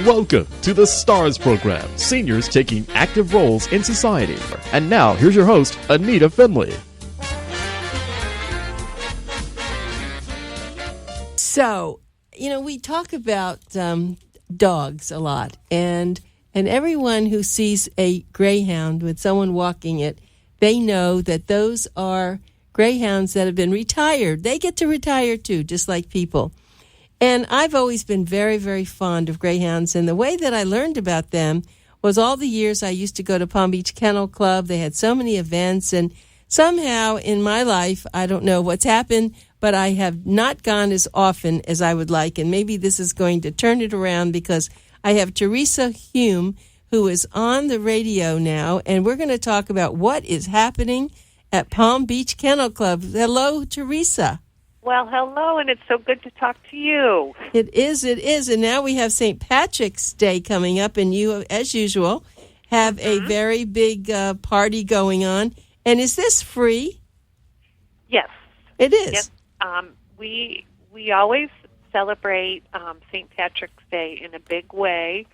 Welcome to the STARS program, seniors taking active roles in society. And now, here's your host, ANITA FINLEY. So, we talk about dogs a lot, and everyone who sees a greyhound with someone walking it, they know that those are greyhounds that have been retired. They get to retire too, just like people. And I've always been very, very fond of greyhounds, and the way that I learned about them was all the years I used to go to Palm Beach Kennel Club. They had so many events, and somehow in my life, I don't know what's happened, but I have not gone as often as I would like, and maybe this is going to turn it around because I have THERESA Hume, who is on the radio now, and we're going to talk about what is happening at Palm Beach Kennel Club. Hello, THERESA. Well, hello, and it's so good to talk to you. It is, and now we have St. Patrick's Day coming up, and you, as usual, have a very big party going on. And is this free? Yes. It is. Yes. We always celebrate St. Patrick's Day in a big way.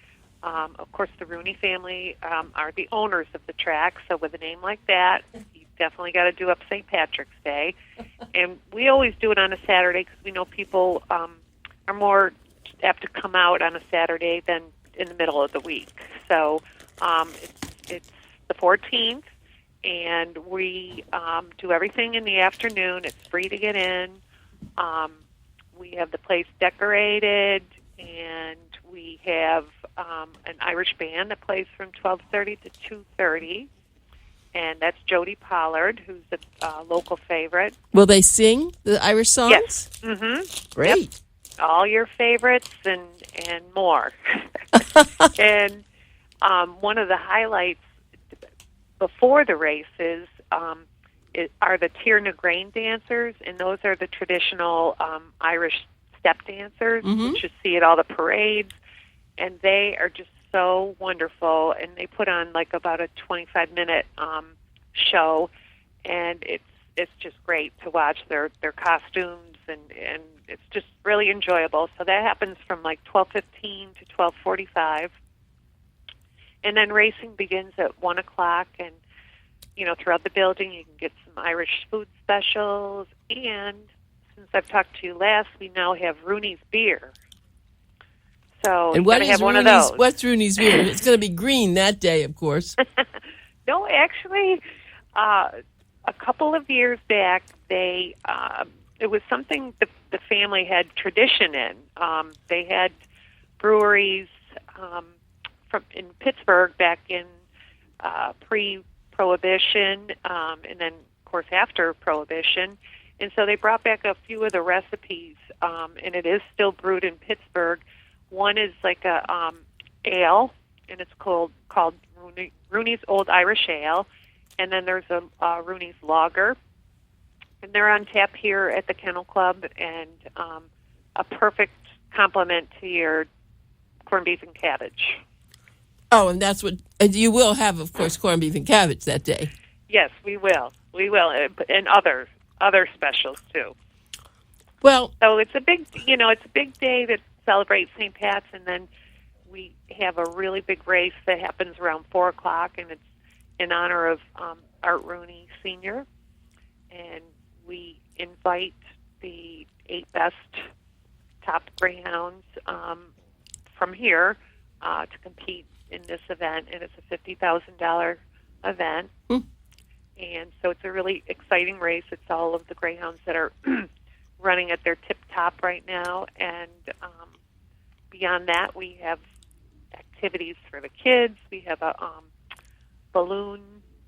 Of course, the Rooney family are the owners of the track, so with a name like that, you definitely got to do up St. Patrick's Day. And we always do it on a Saturday because we know people are more apt to come out on a Saturday than in the middle of the week. So it's the 14th, and we do everything in the afternoon. It's free to get in. We have the place decorated, and we have an Irish band that plays from 12:30 to 2:30. And that's Jody Pollard, who's a local favorite. Will they sing the Irish songs? Yes. Mm-hmm. Great. Yep. All your favorites and more. And one of the highlights before the races are the Tir Grain dancers, and those are the traditional Irish step dancers, which you see at all the parades. And they are just so wonderful, and they put on like about a 25-minute show, and it's just great to watch their costumes, and it's just really enjoyable. So that happens from like 12:15 to 12:45, and then racing begins at 1 o'clock, and throughout the building you can get some Irish food specials, and since I've talked to you last, we now have Rooney's beer. So and what is Rooney's? What's Rooney's beer? It's going to be green that day, of course. No, actually, a couple of years back, it was something the family had tradition in. They had breweries in Pittsburgh back in pre-Prohibition, and then, of course, after Prohibition. And so they brought back a few of the recipes, and it is still brewed in Pittsburgh. One is like a ale, and it's called Rooney's Old Irish Ale. And then there's a Rooney's Lager. And they're on tap here at the Kennel Club, and a perfect complement to your corned beef and cabbage. Oh, and that's what you will have, of course, corned beef and cabbage that day. Yes, we will. We will, and other specials too. Well, so it's a big day that celebrate St. Pat's, and then we have a really big race that happens around 4 o'clock, and it's in honor of Art Rooney Sr., and we invite the 8 best top greyhounds from here to compete in this event, and it's a $50,000 event. And so it's a really exciting race. It's all of the greyhounds that are running at their tip-top right now, and beyond that, we have activities for the kids. We have a balloon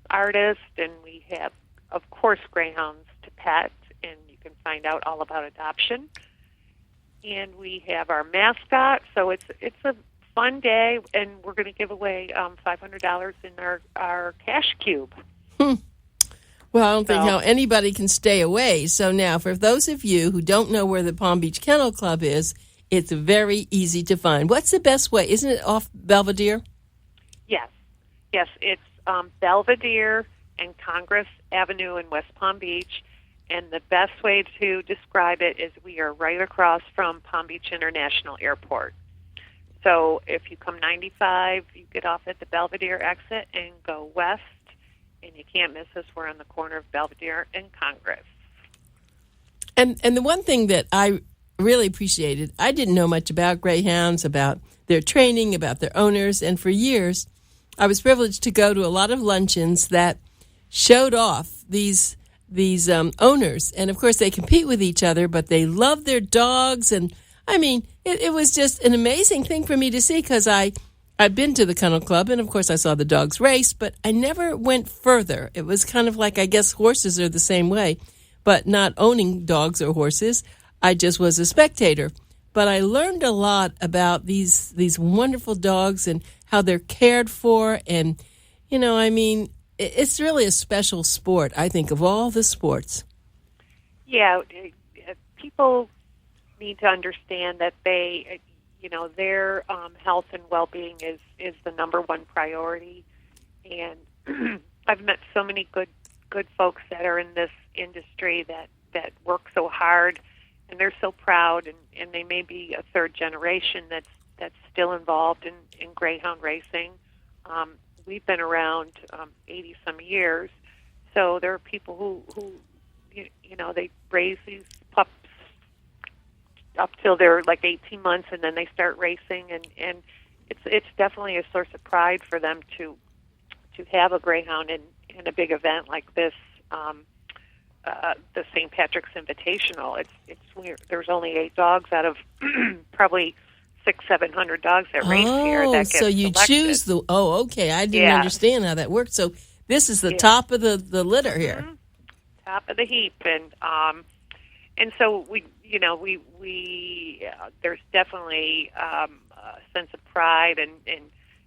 artist, and we have, of course, greyhounds to pet, and you can find out all about adoption. And we have our mascot, so it's a fun day, and we're going to give away $500 in our cash cube. Well, I don't think how anybody can stay away. So now, for those of you who don't know where the Palm Beach Kennel Club is, it's very easy to find. What's the best way? Isn't it off Belvedere? Yes, it's Belvedere and Congress Avenue in West Palm Beach. And the best way to describe it is we are right across from Palm Beach International Airport. So if you come 95, you get off at the Belvedere exit and go west, and you can't miss us. We're on the corner of Belvedere and Congress. And the one thing that I really appreciated, I didn't know much about greyhounds, about their training, about their owners, and for years I was privileged to go to a lot of luncheons that showed off these owners, and of course they compete with each other, but they love their dogs, and I mean it was just an amazing thing for me to see, because I've been to the Kennel Club, and of course I saw the dogs race, but I never went further. It was kind of like, I guess horses are the same way, but not owning dogs or horses. I just was a spectator. But I learned a lot about these wonderful dogs and how they're cared for. And, I mean, it's really a special sport, I think, of all the sports. Yeah, people need to understand that their health and well-being is the number one priority. And I've met so many good folks that are in this industry that work so hard, and they're so proud, and they may be a third generation that's still involved in greyhound racing. We've been around 80-some years, so there are people who they raise these pups up till they're like 18 months, and then they start racing, and it's definitely a source of pride for them to have a greyhound in a big event like this. The St. Patrick's Invitational. It's weird. There's only 8 dogs out of probably 600-700 dogs that race here. That get so you selected. choose the. Oh, okay. I didn't understand how that worked. So this is the top of the litter here. Mm-hmm. Top of the heap, and so we there's definitely a sense of pride, and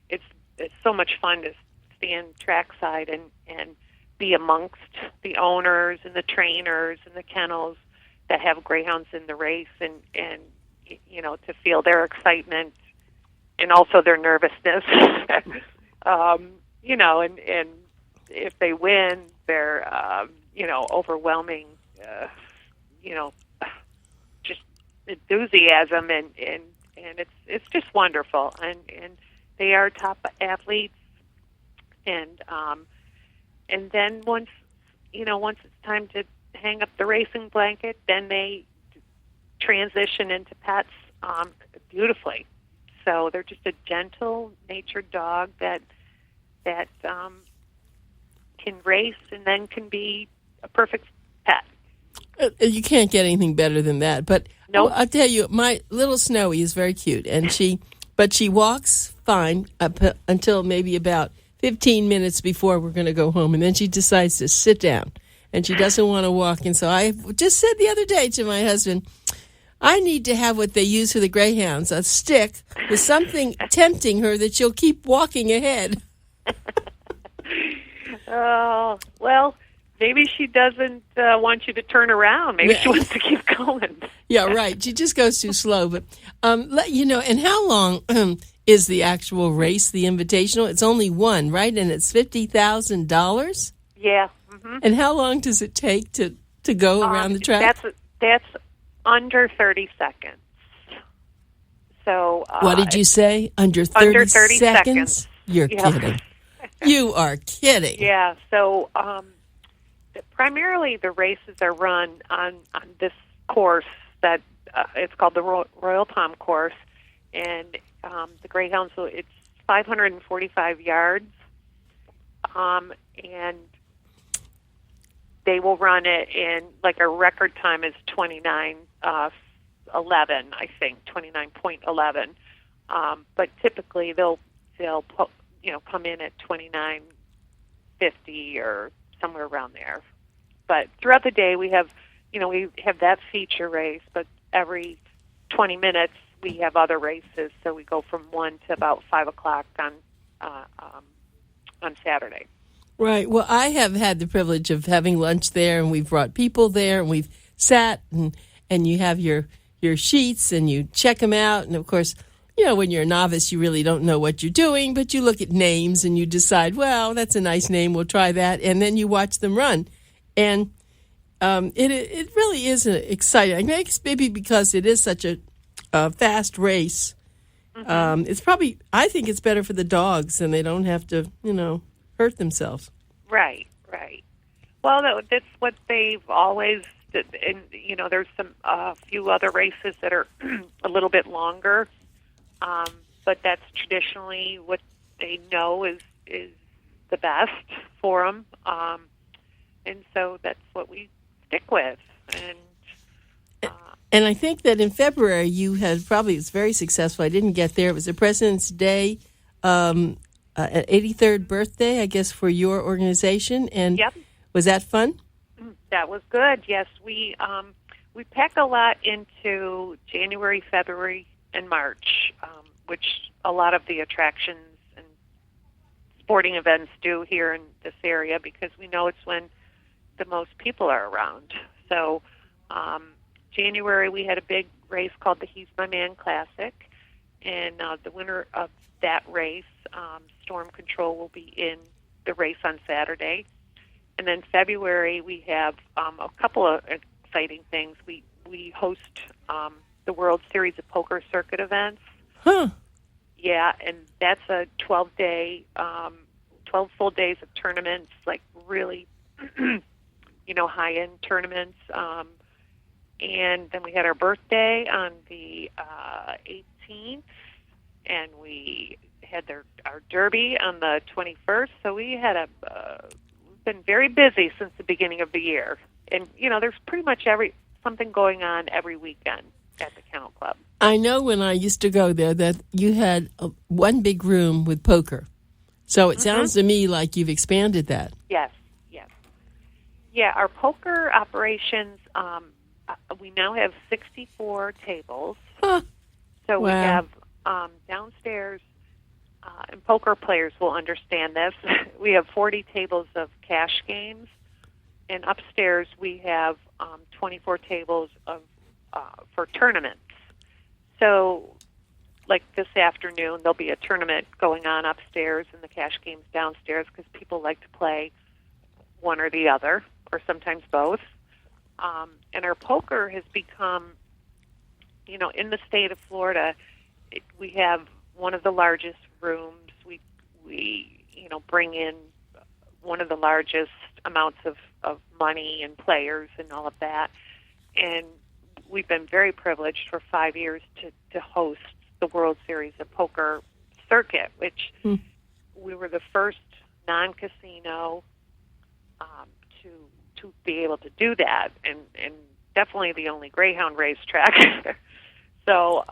it's so much fun to stand trackside and be amongst the owners and the trainers and the kennels that have greyhounds in the race, and to feel their excitement and also their nervousness. And if they win, they're overwhelming, just enthusiasm, and it's just wonderful, and they are top athletes, and then once it's time to hang up the racing blanket, then they transition into pets beautifully. So they're just a gentle natured dog that can race and then can be a perfect pet. You can't get anything better than that. But nope. I'll tell you, my little Snowy is very cute, and she walks fine up until maybe about 15 minutes before we're going to go home, and then she decides to sit down, and she doesn't want to walk. And so I just said the other day to my husband, I need to have what they use for the greyhounds, a stick with something tempting her that she'll keep walking ahead. Oh, well, maybe she doesn't want you to turn around. Maybe she wants to keep going. Yeah, right. She just goes too slow. But and how long is the actual race, the Invitational? It's only one, right? And it's $50,000? Yeah. Mm-hmm. And how long does it take to go around the track? That's under 30 seconds. So what did you say? Under 30 seconds? You're kidding. You are kidding. Yeah. So primarily the races are run on this course that it's called the Royal Palm course, and the greyhounds. So it's 545 yards, and they will run it in, like, a record time is 29:11, I think 29.11. But typically they'll come in at 29:50 or somewhere around there. But throughout the day we have that feature race, but every 20 minutes we have other races. So we go from 1 to about 5 o'clock on Saturday. Right. Well, I have had the privilege of having lunch there, and we've brought people there, and we've sat, and you have your sheets, and you check them out. And, of course, when you're a novice, you really don't know what you're doing, but you look at names, and you decide, well, that's a nice name, we'll try that, and then you watch them run. And it really is exciting. Maybe because it is such a fast race, It's probably, I think it's better for the dogs, and they don't have to, hurt themselves. Right. Well, that's what they've always did. And, there's a few other races that are a little bit longer, but that's traditionally what they know is the best for them. And so that's what we stick with. And I think that in February you had probably, it's very successful. I didn't get there. It was the President's Day, 83rd birthday, I guess, for your organization. And Yep. Was that fun? That was good. Yes, we pack a lot into January, February, and March, which a lot of the attractions and sporting events do here in this area because we know it's when the most people are around. So January we had a big race called the He's My Man Classic, and the winner of that race, Storm Control, will be in the race on Saturday. And then February we have a couple of exciting things. We host the World Series of Poker circuit events. Huh. Yeah, and that's a 12 full days of tournaments, like really, high-end tournaments. And then we had our birthday on the 18th, and we had our derby on the 21st. So we had we've been very busy since the beginning of the year. And, there's pretty much something going on every weekend at the Kennel Club. I know when I used to go there that you had one big room with poker. So it sounds to me like you've expanded that. Yes. Yeah, our poker operations, we now have 64 tables. Huh. So we Wow. have downstairs, and poker players will understand this, we have 40 tables of cash games. And upstairs we have 24 tables for tournaments. So, like this afternoon, there'll be a tournament going on upstairs and the cash games downstairs because people like to play one or the other, or sometimes both. And our poker has become, in the state of Florida, we have one of the largest rooms. We bring in one of the largest amounts of money and players and all of that. And we've been very privileged for 5 years to host the World Series of Poker circuit, which we were the first non-casino to be able to do that, and definitely the only Greyhound racetrack. So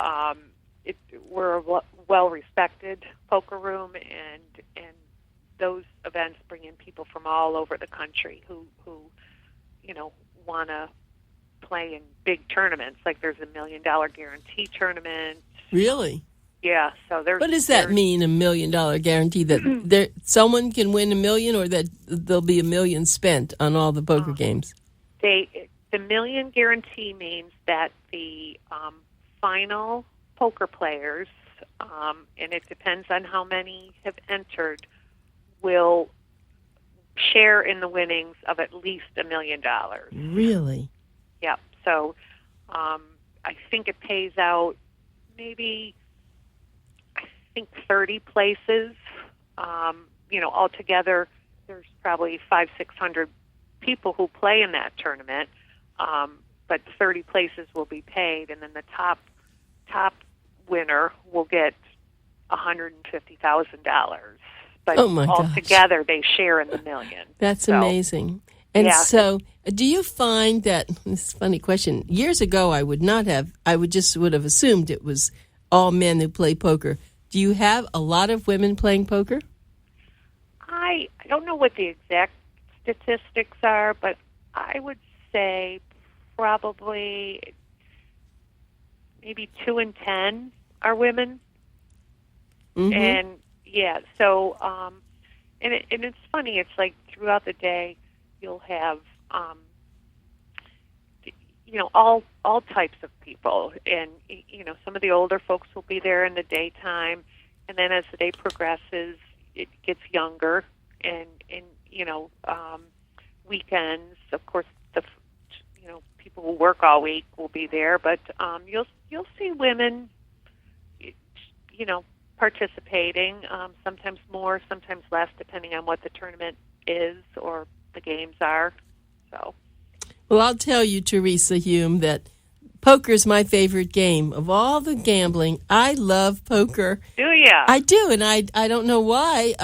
we're a well-respected poker room, and those events bring in people from all over the country who want to play in big tournaments. Like there's $1 million guarantee tournament. Really? Yeah. So there's. What does that mean, $1 million guarantee? That someone can win $1 million, or that there'll be $1 million spent on all the poker games? The $1 million guarantee means that the final poker players, and it depends on how many have entered, will share in the winnings of at least $1 million. Really? Yep. So I think it pays out maybe, 30 places. Altogether, there's probably 500-600 people who play in that tournament, but 30 places will be paid, and then the top winner will get $150,000. But altogether, they share in the $1 million. That's amazing. And so, do you find that, this is a funny question, years ago I would have assumed it was all men who play poker. Do you have a lot of women playing poker? I don't know what the exact statistics are, but I would say probably maybe 2 in 10 are women. Mm-hmm. And so and it's funny. It's like throughout the day you'll have all types of people, and some of the older folks will be there in the daytime, and then as the day progresses, it gets younger, and weekends, of course, people who work all week will be there, but you'll see women, participating, sometimes more, sometimes less, depending on what the tournament is or the games are. So, well, I'll tell you, Theresa Hume, that poker is my favorite game. Of all the gambling, I love poker. Do you? I do, and I don't know why.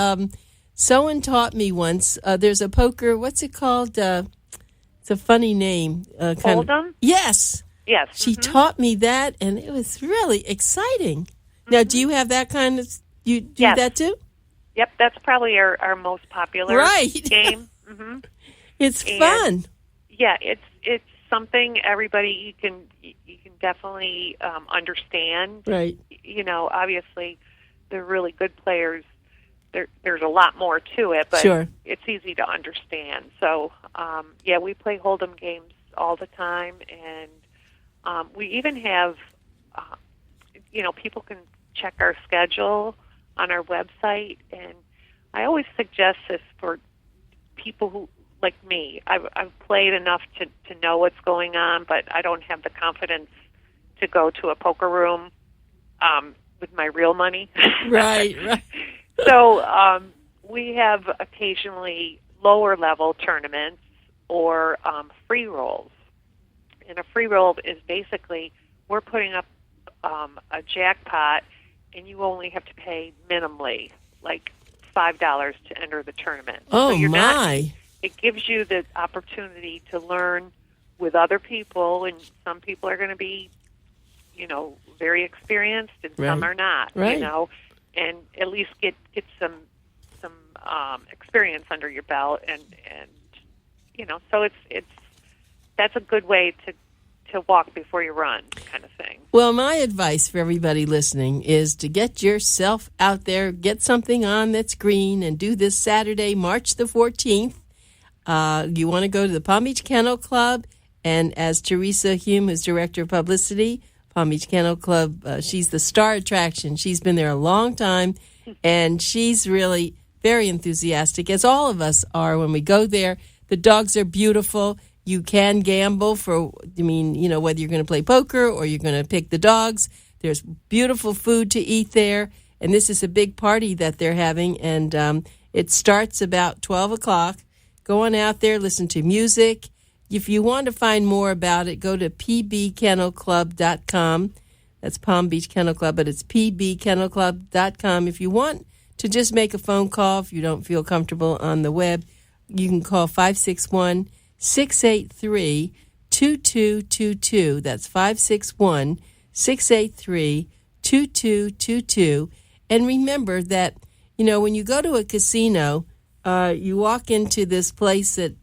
Someone taught me once. There's a poker, what's it called? It's a funny name. Hold'em? Yes. Yes. She taught me that, and it was really exciting. Now, do you have that kind of, you do that too? Yep, that's probably our most popular game. Mm-hmm. It's fun. Yeah, it's something everybody you can definitely understand. Right. Obviously, they're really good players. There's a lot more to it, but it's easy to understand. So, we play Hold'em games all the time, and we even have, people can check our schedule on our website, and I always suggest this for people who, like me, I've played enough to know what's going on, but I don't have the confidence to go to a poker room with my real money. Right. So we have occasionally lower-level tournaments or free rolls. And a free roll is basically we're putting up a jackpot, and you only have to pay minimally, like $5 to enter the tournament. Oh, so you're my. It gives you the opportunity to learn with other people, and some people are going to be, very experienced, and some are not, and at least get some experience under your belt, and so that's a good way to walk before you run, kind of thing. Well, my advice for everybody listening is to get yourself out there, get something on that's green, and do this Saturday, March the 14th. You want to go to the Palm Beach Kennel Club, and as Theresa Hume, who's Director of Publicity, Palm Beach Kennel Club, she's the star attraction. She's been there a long time, and she's really very enthusiastic, as all of us are when we go there. The dogs are beautiful. You can gamble whether you're going to play poker or you're going to pick the dogs. There's beautiful food to eat there, and this is a big party that they're having, and it starts about 12 o'clock. Go on out there, listen to music. If you want to find more about it, go to pbkennelclub.com. That's Palm Beach Kennel Club, but it's pbkennelclub.com. If you want to just make a phone call, if you don't feel comfortable on the web, you can call 561-683-2222. That's 561-683-2222. And remember that, when you go to a casino, you walk into this place that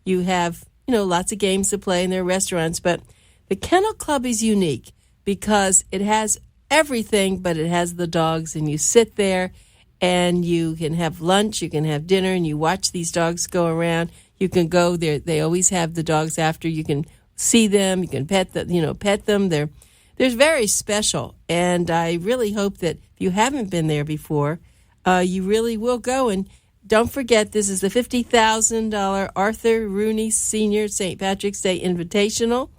you have, lots of games to play, and there are restaurants, but the Kennel Club is unique because it has everything, but it has the dogs, and you sit there and you can have lunch, you can have dinner, and you watch these dogs go around. You can go there. They always have the dogs after. You can see them. You can pet them. They're very special, and I really hope that if you haven't been there before, you really will go. And don't forget, this is the $50,000 Arthur Rooney Senior St. Patrick's Day Invitational,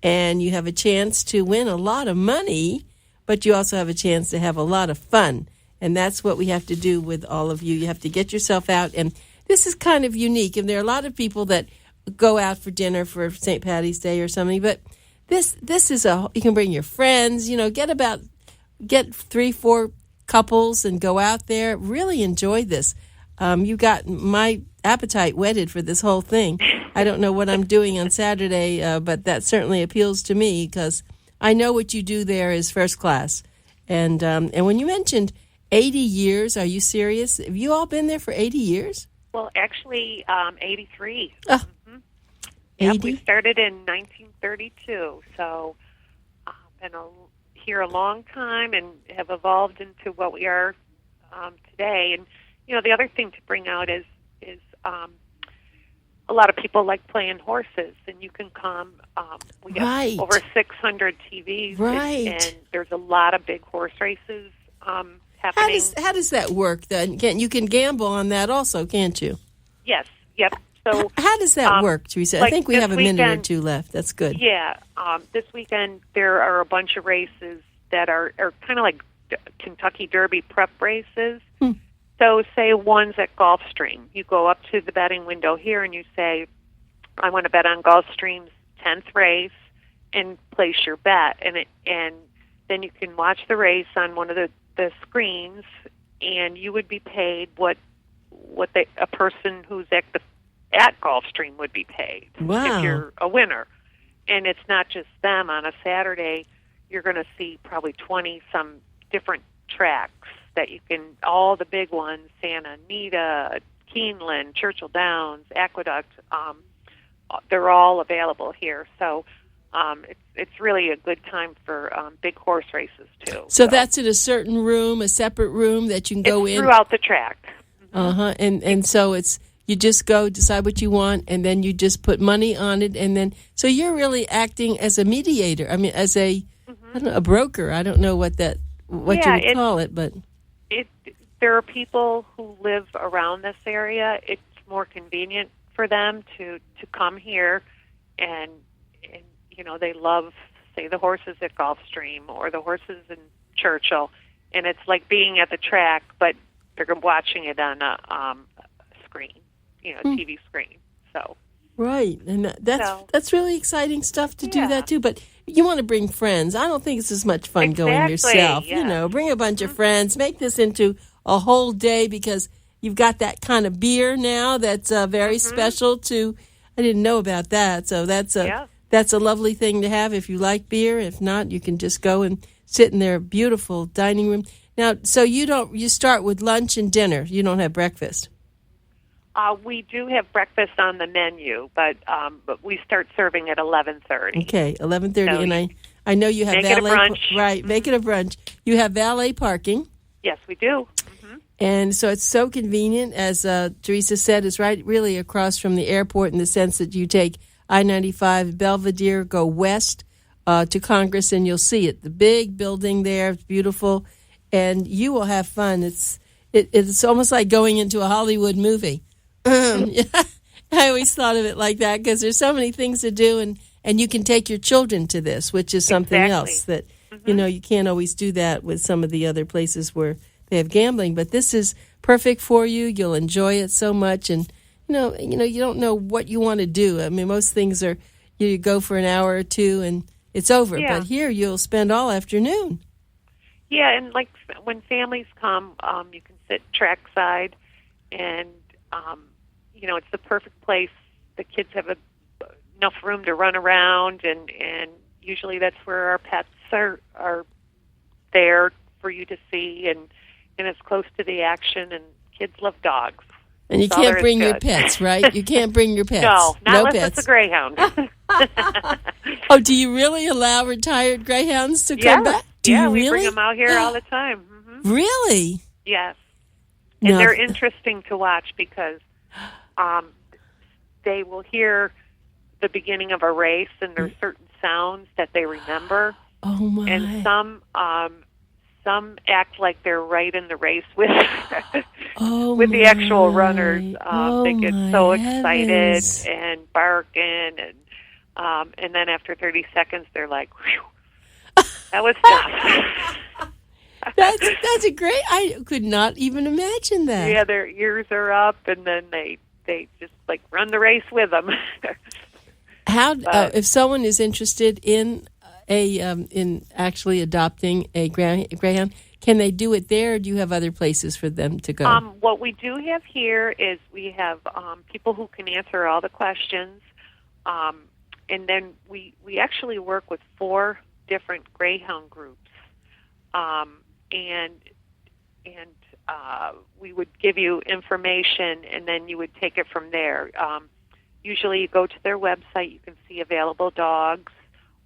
and you have a chance to win a lot of money, but you also have a chance to have a lot of fun, and that's what we have to do with all of you. You have to get yourself out, and this is kind of unique, and there are a lot of people that go out for dinner for St. Patty's Day or something, but this is you can bring your friends, get 3-4 couples and go out there, really enjoy this. You got my appetite whetted for this whole thing. I don't know what I'm doing on Saturday, but that certainly appeals to me because I know what you do there is first class. And when you mentioned 80 years, are you serious? Have you all been there for 80 years? Well, actually, 83. Oh, mm-hmm. 80? Yep, we started in 1932, so been here a long time and have evolved into what we are today. And the other thing to bring out is a lot of people like playing horses, and you can come. We have over 600 TVs, and there's a lot of big horse races happening. How does that work then? You can gamble on that also, can't you? Yes. Yep. So how does that work, Theresa? I think we have a minute or two left. That's good. Yeah. This weekend there are a bunch of races that are kind of like Kentucky Derby prep races. So say one's at Gulfstream. You go up to the betting window here and you say, I want to bet on Gulfstream's 10th race, and place your bet. And then you can watch the race on one of the screens, and you would be paid what a person who's at Gulfstream would be paid if you're a winner. And it's not just them. On a Saturday, you're going to see probably 20-some different tracks that you can, all the big ones, Santa Anita, Keeneland, Churchill Downs, Aqueduct, they're all available here. So it's really a good time for big horse races, too. So that's in a certain room, a separate room that you can go in? Throughout the track. Uh-huh. And so it's, you just go, decide what you want, and then you just put money on it, and then, so you're really acting as a mediator. I mean, as I don't know, a broker. I don't know what you would call it, but... There are people who live around this area. It's more convenient for them to come here, and they love, say, the horses at Gulfstream or the horses in Churchill, and it's like being at the track, but they're watching it on a screen, TV screen. So right, and that's really exciting stuff to do that too. But you want to bring friends. I don't think it's as much fun going yourself. Yeah. Bring a bunch of friends. Make this into a whole day, because you've got that kind of beer now that's very special to. I didn't know about that, so that's a lovely thing to have if you like beer. If not, you can just go and sit in their beautiful dining room. Now, so you start with lunch and dinner. You don't have breakfast. We do have breakfast on the menu, but we start serving at 11:30. Okay, 11:30, so and I know you have make valet. It a brunch. Right, make it a brunch. You have valet parking. Yes, we do. And so it's so convenient, as Theresa said, it's right really across from the airport in the sense that you take I-95 Belvedere, go west to Congress, and you'll see it. The big building there, it's beautiful, and you will have fun. It's almost like going into a Hollywood movie. I always thought of it like that, because there's so many things to do, and you can take your children to this, which is something else that, you can't always do that with some of the other places where they have gambling, but this is perfect for you. You'll enjoy it so much, and you don't know what you want to do. I mean, most things are you go for an hour or two and it's over. Yeah. But here you'll spend all afternoon. Yeah, and like when families come, you can sit trackside, and it's the perfect place. The kids have enough room to run around, and usually that's where our pets are there for you to see, and it's close to the action, and kids love dogs. And you can't bring your pets, right? You can't bring your pets. No, not unless pets. It's a greyhound. Oh, do you really allow retired greyhounds to come back? Do you we really? bring them out here all the time. Mm-hmm. Really? Yes. And they're interesting to watch, because they will hear the beginning of a race, and there's certain sounds that they remember. Oh, my. And some act like they're right in the race with with the actual runners. They get so excited and barking, and then after 30 seconds, they're like, "Whew, that was tough." That's a great. I could not even imagine that. Yeah, their ears are up, and then they just like run the race with them. How if someone is interested in in actually adopting a greyhound, can they do it there, or do you have other places for them to go? What we do have here is we have people who can answer all the questions, and then we actually work with 4 different greyhound groups, and we would give you information, and then you would take it from there. Usually you go to their website, you can see available dogs,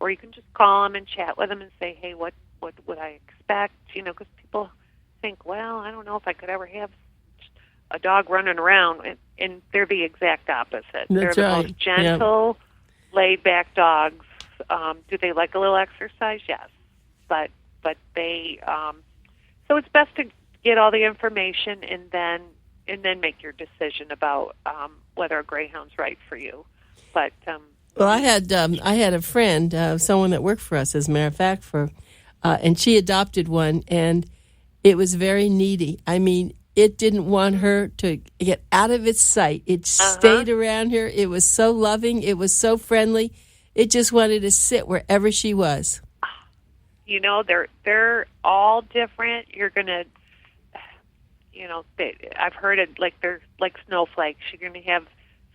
or you can just call them and chat with them and say, hey, what would I expect? Because people think, well, I don't know if I could ever have a dog running around, and they're the exact opposite. That's they're the right. most gentle, laid-back dogs. Do they like a little exercise? Yes. But they, so it's best to get all the information and then make your decision about whether a greyhound's right for you. But well, I had a friend, someone that worked for us, as a matter of fact, and she adopted one, and It was very needy. I mean, it didn't want her to get out of its sight. It stayed around her. It was so loving. It was so friendly. It just wanted to sit wherever she was. You know, they're all different. You're gonna, I've heard it like they're like snowflakes. You're gonna have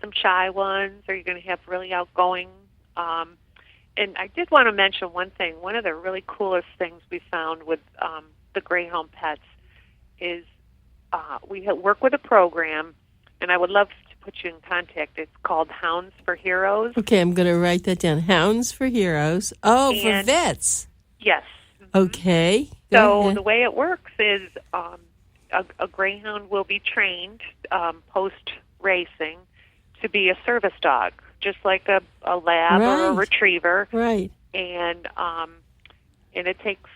some shy ones, or you're gonna have really outgoing. And I did want to mention one thing. One of the really coolest things we found with the Greyhound pets is we work with a program, and I would love to put you in contact. It's called Hounds for Heroes. Okay, I'm going to write that down. Hounds for Heroes. Oh, for vets. Yes. Okay. So the way it works is a Greyhound will be trained post-racing to be a service dog, just like a lab or a retriever. Right. And it takes,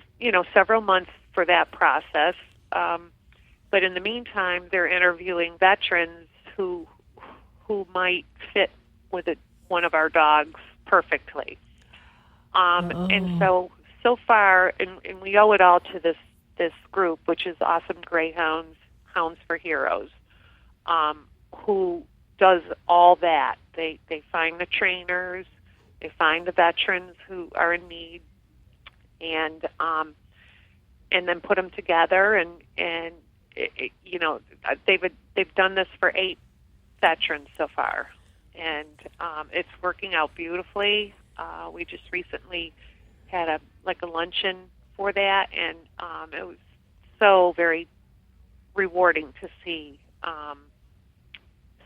several months for that process. But in the meantime, they're interviewing veterans who might fit with one of our dogs perfectly. And so far, and we owe it all to this group, which is Awesome Greyhounds, Hounds for Heroes, who does all that. They find the trainers, they find the veterans who are in need, and then put them together. And they've done this for 8 veterans so far, and it's working out beautifully. We just recently had a luncheon for that, and it was so very rewarding to see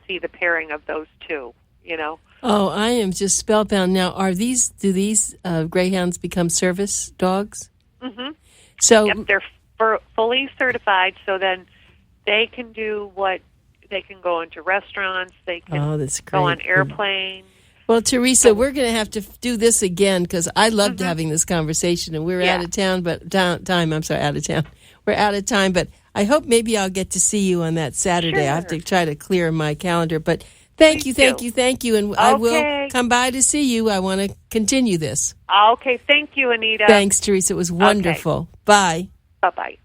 the pairing of those two. Oh, I am just spellbound now. Do these Greyhounds become service dogs? Mm-hmm. So yep, they're fully certified, so then they can do they can go into restaurants, they can go on airplanes. Well, Theresa, we're going to have to do this again because I loved having this conversation, and we're out of town, but We're out of time, but I hope maybe I'll get to see you on that Saturday. Sure. I have to try to clear my calendar, but thank you, and I will come by to see you. I want to continue this. Okay, thank you, Anita. Thanks, Theresa. It was wonderful. Okay. Bye. Bye-bye.